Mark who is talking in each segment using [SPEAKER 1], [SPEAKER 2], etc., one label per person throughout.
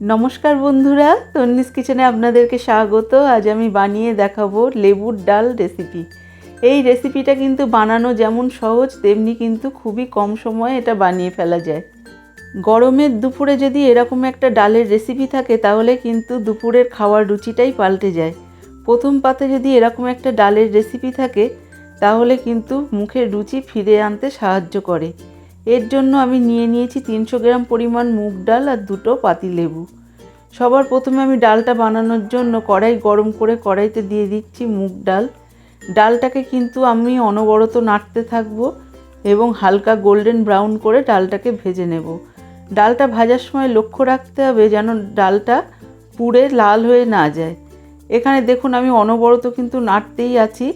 [SPEAKER 1] নমস্কার বন্ধুরা, তন্নিস কিচেনে আপনাদেরকে স্বাগত। আজ আমি বানিয়ে দেখাবো লেবুর ডাল রেসিপি। এই রেসিপিটা কিন্তু বানানো যেমন সহজ, তেমনি কিন্তু খুবই কম সময়ে এটা বানিয়ে ফেলা যায়। গরমের দুপুরে যদি এরকম একটা ডালের রেসিপি থাকে তাহলে কিন্তু দুপুরের খাওয়ার রুচিটাই পাল্টে যায়। প্রথম পাতে যদি এরকম একটা ডালের রেসিপি থাকে তাহলে কিন্তু মুখের রুচি ফিরে আনতে সাহায্য করে। এর জন্য আমি নিয়ে নিয়েছি 300 গ্রাম পরিমাণ মুগ ডাল আর 2টো পাতিলেবু। সবার প্রথমে আমি ডালটা বানানোর জন্য কড়াই গরম করে কড়াইতে দিয়ে দিচ্ছি মুগ ডাল। ডালটাকে কিন্তু আমি অনবরত নাড়তে থাকবো এবং হালকা গোল্ডেন ব্রাউন করে ডালটাকে ভেজে নেব। ডালটা ভাজার সময় লক্ষ্য রাখতে হবে যেন ডালটা পুড়ে লাল হয়ে না যায়। এখানে দেখুন আমি অনবরত কিন্তু নাড়তেই আছি।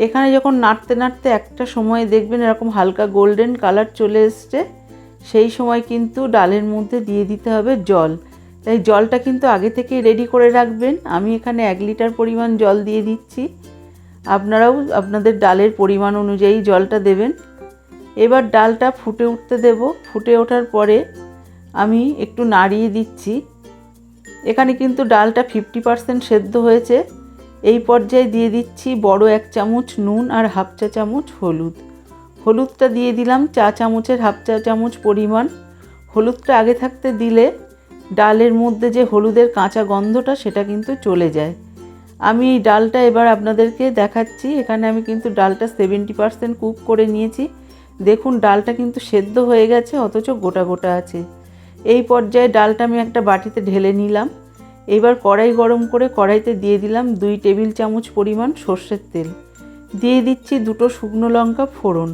[SPEAKER 1] এখানে যখন নাড়তে নাড়তে একটা সময় দেখবেন এরকম হালকা গোল্ডেন কালার চলে এসছে, সেই সময় কিন্তু ডালের মধ্যে দিয়ে দিতে হবে জল। তাই জলটা কিন্তু আগে থেকেই রেডি করে রাখবেন। আমি এখানে 1 লিটার পরিমাণ জল দিয়ে দিচ্ছি, আপনারাও আপনাদের ডালের পরিমাণ অনুযায়ী জলটা দেবেন। এবার ডালটা ফুটে উঠতে দেব। ফুটে ওঠার পরে আমি একটু নাড়িয়ে দিচ্ছি। এখানে কিন্তু ডালটা 50% সেদ্ধ হয়েছে। এই পর্যায়ে দিয়ে দিচ্ছি বড় 1 চামচ নুন আর হাফ চা চামচ হলুদ। হলুদটা দিয়ে দিলাম চা চামচের হাফ চা চামচ পরিমাণ। হলুদটা আগে থাকতে দিলে ডালের মধ্যে যে হলুদের কাঁচা গন্ধটা সেটা কিন্তু চলে যায়। আমি এই ডালটা এবার আপনাদেরকে দেখাচ্ছি। এখানে আমি কিন্তু ডালটা 70% কুক করে নিয়েছি। দেখুন ডালটা কিন্তু সেদ্ধ হয়ে গেছে, অথচ গোটা গোটা আছে। এই পর্যায়ে ডালটা আমি একটা বাটিতে ঢেলে নিলাম। এবার কড়াই গরম করে কড়াইতে দিয়ে দিলাম 2 টেবিল চামচ পরিমাণ সর্ষের তেল। দিয়ে দিচ্ছি 2টো শুকনো লঙ্কা ফোড়ন,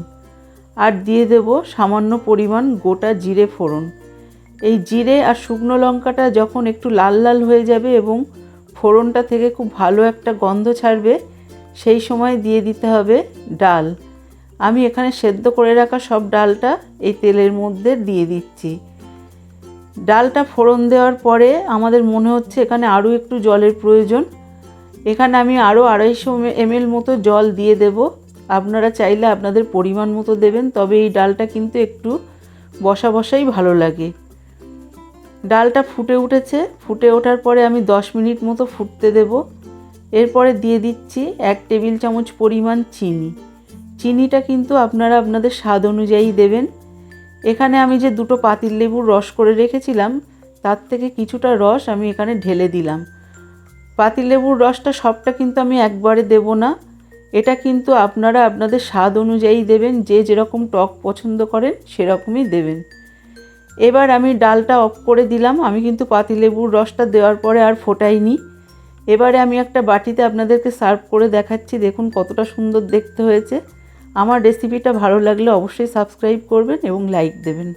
[SPEAKER 1] আর দিয়ে দেব সামান্য পরিমাণ গোটা জিরে ফোড়ন। এই জিরে আর শুকনো লঙ্কাটা যখন একটু লাল লাল হয়ে যাবে এবং ফোড়নটা থেকে খুব ভালো একটা গন্ধ ছাড়বে, সেই সময় দিয়ে দিতে হবে ডাল। আমি এখানে সেদ্ধ করে রাখা সব ডালটা এই তেলের মধ্যে দিয়ে দিচ্ছি। ডালটা ফোড়ন দেওয়ার পরে আমাদের মনে হচ্ছে এখানে আরও একটু জলের প্রয়োজন। এখানে আমি আরও 250 ml মতো জল দিয়ে দেব। আপনারা চাইলে আপনাদের পরিমাণ মতো দেবেন, তবে এই ডালটা কিন্তু একটু বসা বসাই ভালো লাগে। ডালটা ফুটে উঠেছে। ফুটে ওঠার পরে আমি 10 মিনিট মতো ফুটতে দেব। এরপরে দিয়ে দিচ্ছি 1 টেবিল চামচ পরিমাণ চিনি। চিনিটা কিন্তু আপনারা আপনাদের স্বাদ অনুযায়ী দেবেন। এখানে আমি যে 2টো পাতিলেবুর রস করে রেখেছিলাম তার থেকে কিছুটা রস আমি এখানে ঢেলে দিলাম। পাতিলেবুর রসটা সবটা কিন্তু আমি একবারে দেব না, এটা কিন্তু আপনারা আপনাদের স্বাদ অনুযায়ী দেবেন। যে যেরকম টক পছন্দ করেন সেরকমই দেবেন। এবার আমি ডালটা অফ করে দিলাম। আমি কিন্তু পাতিলেবুর রসটা দেওয়ার পরে আর ফোটাইনি। এবারে আমি একটা বাটিতে আপনাদেরকে সার্ভ করে দেখাচ্ছি। দেখুন কতটা সুন্দর দেখতে হয়েছে। আমার রেসিপিটা ভালো লাগলে অবশ্যই সাবস্ক্রাইব করবেন এবং লাইক দেবেন।